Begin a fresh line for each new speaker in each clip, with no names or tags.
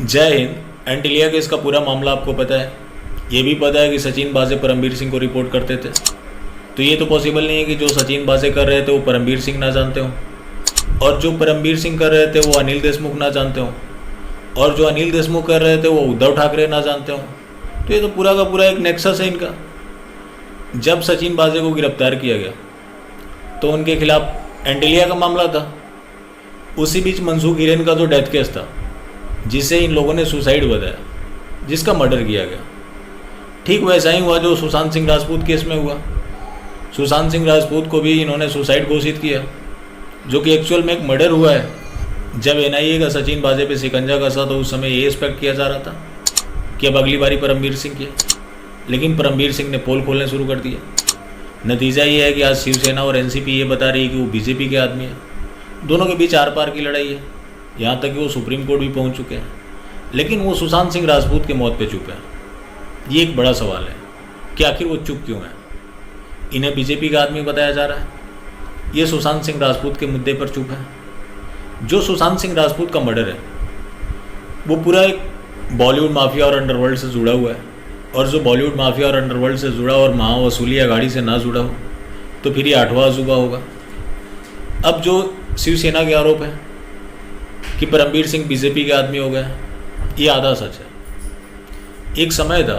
जय हिंद। एंटिलिया केस का पूरा मामला आपको पता है। ये भी पता है कि सचिन बाजे परमबीर सिंह को रिपोर्ट करते थे। तो ये तो पॉसिबल नहीं है कि जो सचिन बाजे कर रहे थे वो परमबीर सिंह ना जानते हों, और जो परमबीर सिंह कर रहे थे वो अनिल देशमुख ना जानते हों, और जो अनिल देशमुख कर रहे थे वो उद्धव ठाकरे ना जानते हों। तो ये तो पूरा का पूरा एक नेक्सस है इनका। जब सचिन बाजे को गिरफ्तार किया गया तो उनके खिलाफ एंटिलिया का मामला था। उसी बीच मनसूख हिरेन का जो डेथ केस था, जिसे इन लोगों ने सुसाइड बताया, जिसका मर्डर किया गया, ठीक वैसा ही हुआ जो सुशांत सिंह राजपूत केस में हुआ। सुशांत सिंह राजपूत को भी इन्होंने सुसाइड घोषित किया, जो कि एक्चुअल में एक मर्डर हुआ है। जब एनआईए का सचिन बाजे पे शिकंजा कसा तो उस समय ये एक्सपेक्ट किया जा रहा था कि अब अगली बारी परमबीर सिंह की, लेकिन परमबीर सिंह ने पोल खोलने शुरू कर दिया। नतीजा ये है कि आज शिवसेना और एनसीपी ये बता रही है कि वो बीजेपी के आदमी है। दोनों के बीच आर पार की लड़ाई है, यहाँ तक कि वो सुप्रीम कोर्ट भी पहुँच चुके हैं, लेकिन वो सुशांत सिंह राजपूत के मौत पे चुप है। ये एक बड़ा सवाल है कि आखिर वो चुप क्यों है। इन्हें बीजेपी का आदमी बताया जा रहा है, ये सुशांत सिंह राजपूत के मुद्दे पर चुप है। जो सुशांत सिंह राजपूत का मर्डर है वो पूरा एक बॉलीवुड माफिया और अंडरवर्ल्ड से जुड़ा हुआ है, और जो बॉलीवुड माफिया और अंडरवर्ल्ड से जुड़ा और महावसूली अघाड़ी से ना जुड़ा हो तो फिर ये 8वां अजूबा होगा। अब जो शिवसेना के आरोप है कि परमबीर सिंह बीजेपी के आदमी हो गए, ये आधा सच है। एक समय था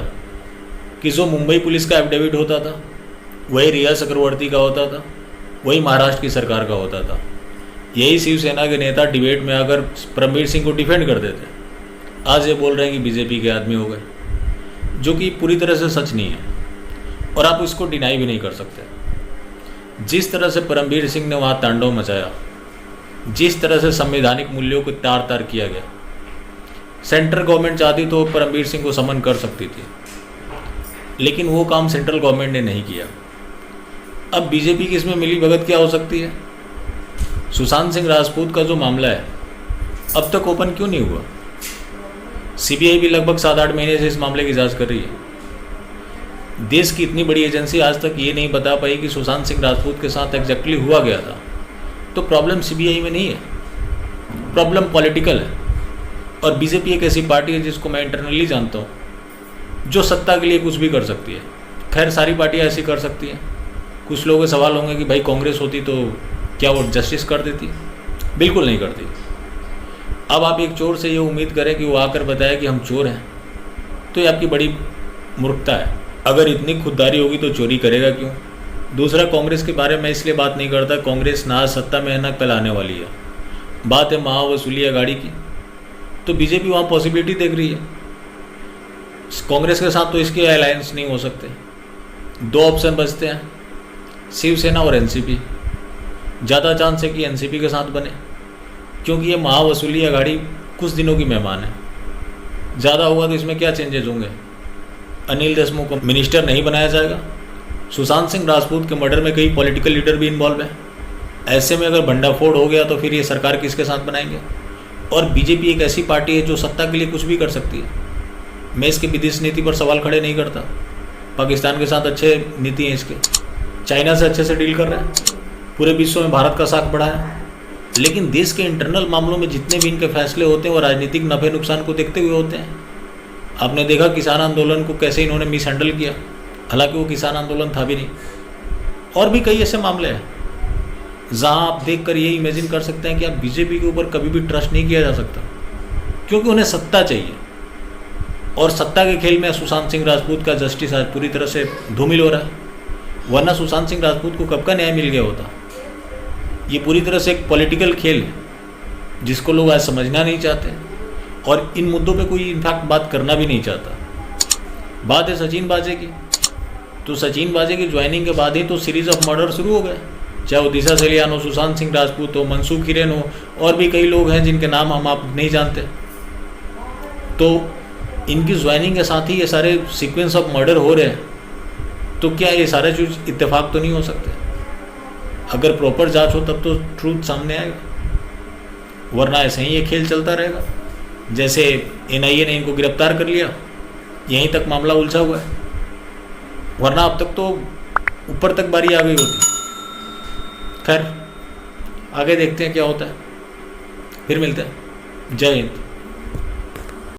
कि जो मुंबई पुलिस का एफिडेविट होता था वही रिया चक्रवर्ती का होता था, वही महाराष्ट्र की सरकार का होता था। यही शिवसेना के नेता डिबेट में आकर परमबीर सिंह को डिफेंड करते थे। आज ये बोल रहे हैं कि बीजेपी के आदमी हो गए, जो कि पूरी तरह से सच नहीं है, और आप इसको डिनाई भी नहीं कर सकते। जिस तरह से परमबीर सिंह ने वहाँ तांडव मचाया, जिस तरह से संवैधानिक मूल्यों को तार तार किया गया, सेंट्रल गवर्नमेंट चाहती तो परमबीर सिंह को समन कर सकती थी, लेकिन वो काम सेंट्रल गवर्नमेंट ने नहीं किया। अब बीजेपी की इसमें मिली भगत क्या हो सकती है। सुशांत सिंह राजपूत का जो मामला है अब तक ओपन क्यों नहीं हुआ। सीबीआई भी लगभग 7-8 महीने से इस मामले की जांच कर रही है। देश की इतनी बड़ी एजेंसी आज तक ये नहीं बता पाई कि सुशांत सिंह राजपूत के साथ एग्जैक्टली हुआ गया था। तो प्रॉब्लम सीबीआई में नहीं है, प्रॉब्लम पॉलिटिकल है। और बीजेपी एक ऐसी पार्टी है जिसको मैं इंटरनली जानता हूँ, जो सत्ता के लिए कुछ भी कर सकती है। खैर, सारी पार्टियाँ ऐसी कर सकती हैं। कुछ लोगों के सवाल होंगे कि भाई कांग्रेस होती तो क्या वो जस्टिस कर देती। बिल्कुल नहीं करती। अब आप एक चोर से ये उम्मीद करें कि वो आकर बताए कि हम चोर हैं, तो ये आपकी बड़ी मूर्खता है। अगर इतनी खुददारी होगी तो चोरी करेगा क्यों। दूसरा, कांग्रेस के बारे में इसलिए बात नहीं करता, कांग्रेस ना सत्ता में है ना कल आने वाली है। बात है महावसूली अघाड़ी की, तो बीजेपी वहाँ पॉसिबिलिटी देख रही है। कांग्रेस के साथ तो इसके अलायंस नहीं हो सकते। 2 ऑप्शन बचते हैं, शिवसेना और एनसीपी। ज़्यादा चांस है कि एनसीपी के साथ बने, क्योंकि ये महावसूली अघाड़ी कुछ दिनों की मेहमान है। ज़्यादा होगा तो इसमें क्या चेंजेस होंगे। अनिल देशमुख को मिनिस्टर नहीं बनाया जाएगा। सुशांत सिंह राजपूत के मर्डर में कई पॉलिटिकल लीडर भी इन्वॉल्व है। ऐसे में अगर भंडाफोड़ हो गया तो फिर ये सरकार किसके साथ बनाएंगे। और बीजेपी एक ऐसी पार्टी है जो सत्ता के लिए कुछ भी कर सकती है। मैं इसकी विदेश नीति पर सवाल खड़े नहीं करता। पाकिस्तान के साथ अच्छे नीति हैं इसके, चाइना से अच्छे से डील कर रहे हैं, पूरे विश्व में भारत का साख बढ़ा है। लेकिन देश के इंटरनल मामलों में जितने भी इनके फैसले होते हैं वो राजनीतिक नफे नुकसान को देखते हुए होते हैं। आपने देखा किसान आंदोलन को कैसे इन्होंने मिस हैंडल किया, हालांकि वो किसान आंदोलन था भी नहीं। और भी कई ऐसे मामले हैं जहां आप देखकर ये इमेजिन कर सकते हैं कि आप बीजेपी के ऊपर कभी भी ट्रस्ट नहीं किया जा सकता, क्योंकि उन्हें सत्ता चाहिए। और सत्ता के खेल में सुशांत सिंह राजपूत का जस्टिस आज पूरी तरह से धूमिल हो रहा है, वरना सुशांत सिंह राजपूत को कब का न्याय मिल गया होता। ये पूरी तरह से एक पॉलिटिकल खेल है जिसको लोग आज समझना नहीं चाहते, और इन मुद्दों पे कोई इनफैक्ट बात करना भी नहीं चाहता। बात है सचिन बाजे की, तो सचिन बाजे की ज्वाइनिंग के बाद ही तो सीरीज ऑफ मर्डर शुरू हो गए। चाहे वो दिशा सलियान हो, सुशांत सिंह राजपूत हो, मनसूख हिरेन हो, और भी कई लोग हैं जिनके नाम हम आप नहीं जानते। तो इनकी ज्वाइनिंग के साथ ही ये सारे सीक्वेंस ऑफ मर्डर हो रहे हैं। तो क्या ये सारे चीज़ इत्तेफाक तो नहीं हो सकते। अगर प्रॉपर जांच हो तब तो ट्रूथ सामने आएगा, वरना ऐसे ही ये खेल चलता रहेगा। जैसे एनआईए ने इनको गिरफ्तार कर लिया, यहीं तक मामला उलझा हुआ है, वरना अब तक तो ऊपर तक बारी आ गई होती। खैर, आगे देखते हैं क्या होता है। फिर मिलते हैं। जय हिंद।